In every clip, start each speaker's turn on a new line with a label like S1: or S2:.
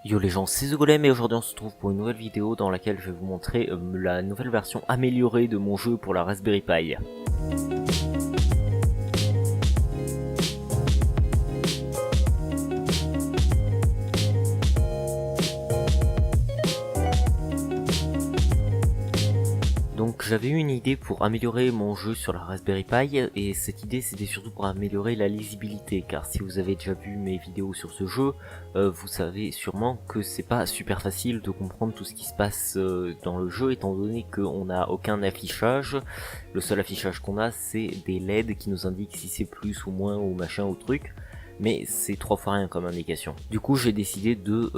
S1: Yo les gens, c'est The Golem et aujourd'hui on se retrouve pour une nouvelle vidéo dans laquelle je vais vous montrer la nouvelle version améliorée de mon jeu pour la Raspberry Pi. Donc j'avais eu une idée pour améliorer mon jeu sur la Raspberry Pi et cette idée c'était surtout pour améliorer la lisibilité, car si vous avez déjà vu mes vidéos sur ce jeu, vous savez sûrement que c'est pas super facile de comprendre tout ce qui se passe dans le jeu, étant donné qu'on n'a aucun affichage. Le seul affichage qu'on a c'est des LED qui nous indiquent si c'est plus ou moins ou machin ou truc, mais c'est 3 fois rien comme indication. Du coup j'ai décidé de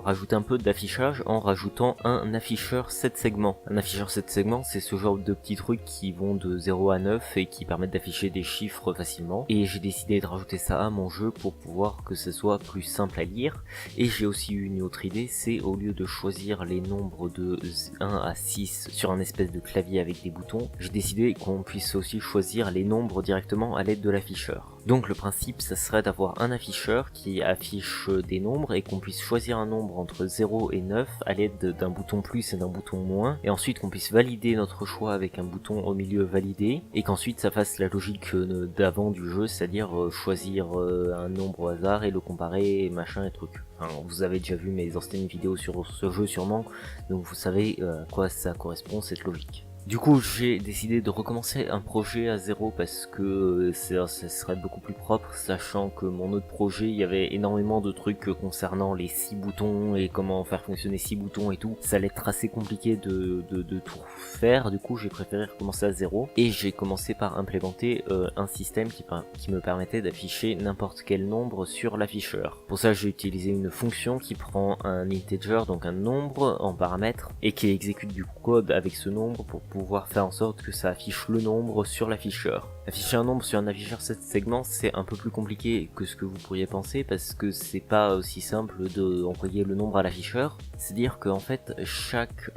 S1: rajouter un peu d'affichage en rajoutant un afficheur 7 segments. Un afficheur 7 segments, c'est ce genre de petits trucs qui vont de 0 à 9 et qui permettent d'afficher des chiffres facilement. Et j'ai décidé de rajouter ça à mon jeu pour pouvoir que ce soit plus simple à lire. Et j'ai aussi eu une autre idée, c'est au lieu de choisir les nombres de 1 à 6 sur un espèce de clavier avec des boutons, j'ai décidé qu'on puisse aussi choisir les nombres directement à l'aide de l'afficheur. Donc le principe ça serait d'avoir un afficheur qui affiche des nombres et qu'on puisse choisir un nombre entre 0 et 9 à l'aide d'un bouton plus et d'un bouton moins, et ensuite qu'on puisse valider notre choix avec un bouton au milieu validé, et qu'ensuite ça fasse la logique d'avant du jeu, c'est-à-dire choisir un nombre au hasard et le comparer et machin et truc. Enfin, vous avez déjà vu mes anciennes vidéos sur ce jeu sûrement, donc vous savez à quoi ça correspond cette logique. Du coup j'ai décidé de recommencer un projet à zéro parce que ça serait beaucoup plus propre, sachant que mon autre projet il y avait énormément de trucs concernant les 6 boutons et comment faire fonctionner 6 boutons et tout. Ça allait être assez compliqué de tout faire, du coup j'ai préféré recommencer à zéro et j'ai commencé par implémenter un système qui me permettait d'afficher n'importe quel nombre sur l'afficheur. Pour ça j'ai utilisé une fonction qui prend un integer, donc un nombre en paramètre, et qui exécute du code avec ce nombre pour pouvoir faire en sorte que ça affiche le nombre sur l'afficheur. Afficher un nombre sur un afficheur 7 segments c'est un peu plus compliqué que ce que vous pourriez penser, parce que c'est pas aussi simple d'envoyer le nombre à l'afficheur. C'est à dire qu'en fait chaque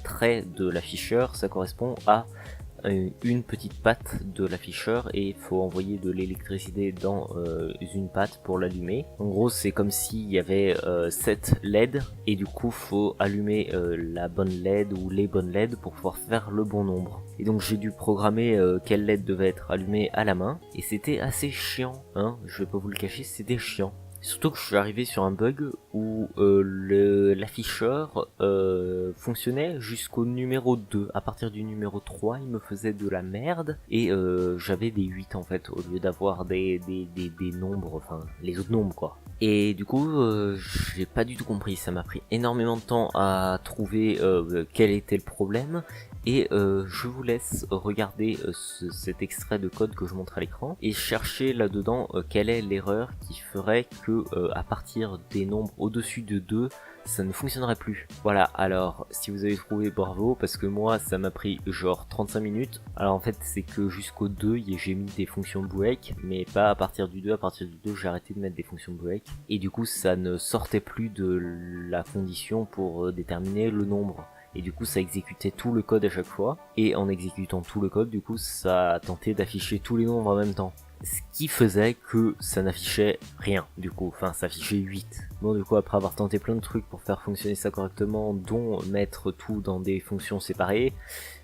S1: trait de l'afficheur ça correspond à une petite patte de l'afficheur et il faut envoyer de l'électricité dans une patte pour l'allumer. En gros c'est comme s'il y avait 7 LED et du coup faut allumer la bonne LED ou les bonnes LED pour pouvoir faire le bon nombre. Et donc j'ai dû programmer quelle LED devait être allumée à la main et c'était assez chiant, hein, je vais pas vous le cacher, c'était chiant. Surtout que je suis arrivé sur un bug où l'afficheur fonctionnait jusqu'au numéro 2. À partir du numéro 3, il me faisait de la merde et j'avais des 8 en fait, au lieu d'avoir des nombres, enfin les autres nombres quoi. Et du coup, j'ai pas du tout compris, ça m'a pris énormément de temps à trouver quel était le problème. Et je vous laisse regarder cet extrait de code que je montre à l'écran et chercher là-dedans quelle est l'erreur qui ferait que à partir des nombres au-dessus de 2, ça ne fonctionnerait plus. Voilà, alors si vous avez trouvé, bravo, parce que moi ça m'a pris genre 35 minutes. Alors en fait c'est que jusqu'au 2 j'ai mis des fonctions break, mais pas à partir du 2. À partir du 2 j'ai arrêté de mettre des fonctions break et du coup ça ne sortait plus de la condition pour déterminer le nombre. Et du coup ça exécutait tout le code à chaque fois, et en exécutant tout le code du coup ça tentait d'afficher tous les nombres en même temps. Ce qui faisait que ça n'affichait rien du coup, enfin ça affichait 8. Bon du coup après avoir tenté plein de trucs pour faire fonctionner ça correctement, dont mettre tout dans des fonctions séparées,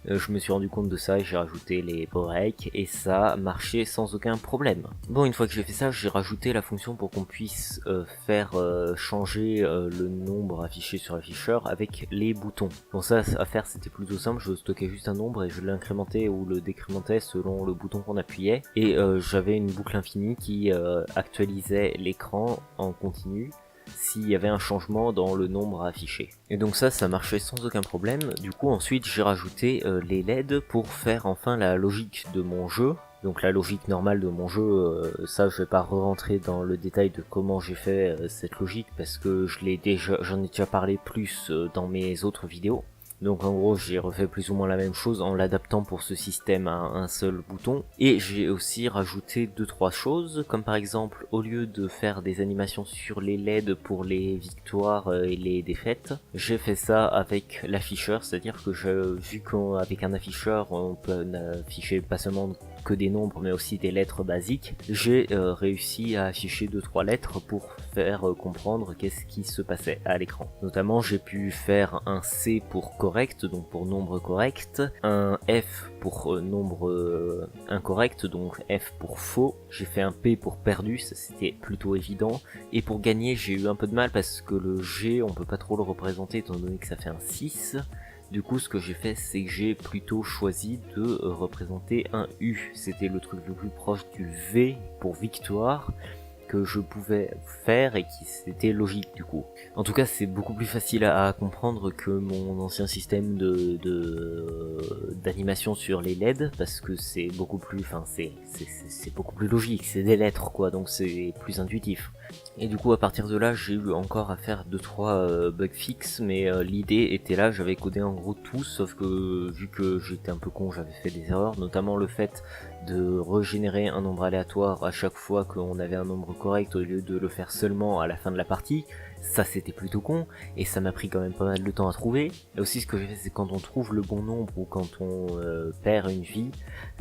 S1: je me suis rendu compte de ça et j'ai rajouté les breaks et ça marchait sans aucun problème. Bon, une fois que j'ai fait ça, j'ai rajouté la fonction pour qu'on puisse faire changer le nombre affiché sur l'afficheur avec les boutons. Bon ça à faire c'était plutôt simple, je stockais juste un nombre et je l'incrémentais ou le décrémentais selon le bouton qu'on appuyait, et j'avais une boucle infinie qui actualisait l'écran en continu s'il y avait un changement dans le nombre à afficher. Et donc ça marchait sans aucun problème. Du coup ensuite j'ai rajouté les LED pour faire enfin la logique de mon jeu. Donc la logique normale de mon jeu, ça je vais pas rentrer dans le détail de comment j'ai fait cette logique parce que j'en ai déjà parlé plus dans mes autres vidéos. Donc en gros j'ai refait plus ou moins la même chose en l'adaptant pour ce système à un seul bouton, et j'ai aussi rajouté 2-3 choses, comme par exemple au lieu de faire des animations sur les LED pour les victoires et les défaites, j'ai fait ça avec l'afficheur, c'est à dire que vu qu'avec un afficheur on peut afficher pas seulement que des nombres mais aussi des lettres basiques, j'ai réussi à afficher 2-3 lettres pour faire comprendre qu'est-ce qui se passait à l'écran. Notamment j'ai pu faire un C pour correct, donc pour nombre correct, un F pour nombre incorrect, donc F pour faux, j'ai fait un P pour perdu, ça c'était plutôt évident, et pour gagner j'ai eu un peu de mal parce que le G on peut pas trop le représenter étant donné que ça fait un 6. Du coup, ce que j'ai fait, c'est que j'ai plutôt choisi de représenter un U. C'était le truc le plus proche du V pour victoire que je pouvais faire et qui c'était logique du coup. En tout cas, c'est beaucoup plus facile à comprendre que mon ancien système d'animation sur les LED parce que c'est beaucoup plus, enfin c'est beaucoup plus logique, c'est des lettres quoi, donc c'est plus intuitif. Et du coup à partir de là j'ai eu encore à faire 2-3 bugs fixes, mais l'idée était là, j'avais codé en gros tout, sauf que vu que j'étais un peu con, j'avais fait des erreurs, notamment le fait de régénérer un nombre aléatoire à chaque fois qu'on avait un nombre correct au lieu de le faire seulement à la fin de la partie. Ça c'était plutôt con, et ça m'a pris quand même pas mal de temps à trouver. Et aussi ce que j'ai fait, c'est quand on trouve le bon nombre ou quand on perd une vie,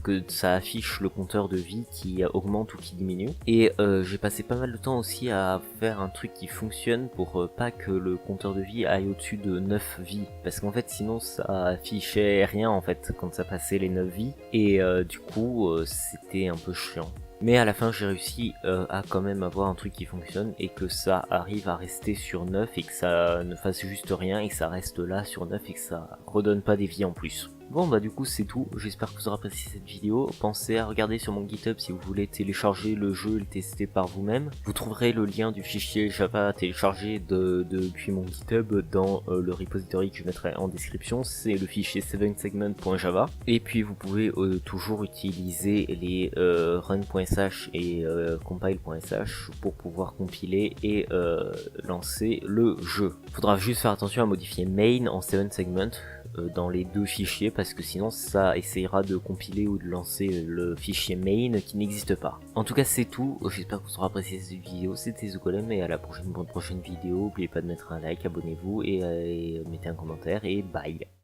S1: que ça affiche le compteur de vie qui augmente ou qui diminue. Et j'ai passé pas mal de temps aussi à faire un truc qui fonctionne pour pas que le compteur de vie aille au-dessus de 9 vies, parce qu'en fait sinon ça affichait rien en fait quand ça passait les 9 vies, et du coup c'était un peu chiant. Mais à la fin j'ai réussi à quand même avoir un truc qui fonctionne et que ça arrive à rester sur 9 et que ça ne fasse juste rien et que ça reste là sur 9 et que ça redonne pas des vies en plus. Bon bah du coup c'est tout, j'espère que vous aurez apprécié cette vidéo. Pensez à regarder sur mon GitHub si vous voulez télécharger le jeu et le tester par vous-même. Vous trouverez le lien du fichier Java téléchargé depuis mon GitHub dans le repository que je mettrai en description. C'est le fichier 7segment.java. Et puis vous pouvez toujours utiliser les run.sh et compile.sh pour pouvoir compiler et lancer le jeu. Faudra juste faire attention à modifier main en 7segment dans les deux fichiers parce que sinon ça essayera de compiler ou de lancer le fichier main qui n'existe pas. En tout cas c'est tout, j'espère que vous aurez apprécié cette vidéo, c'était Zugolem et à la prochaine vidéo, n'oubliez pas de mettre un like, abonnez-vous et mettez un commentaire et bye.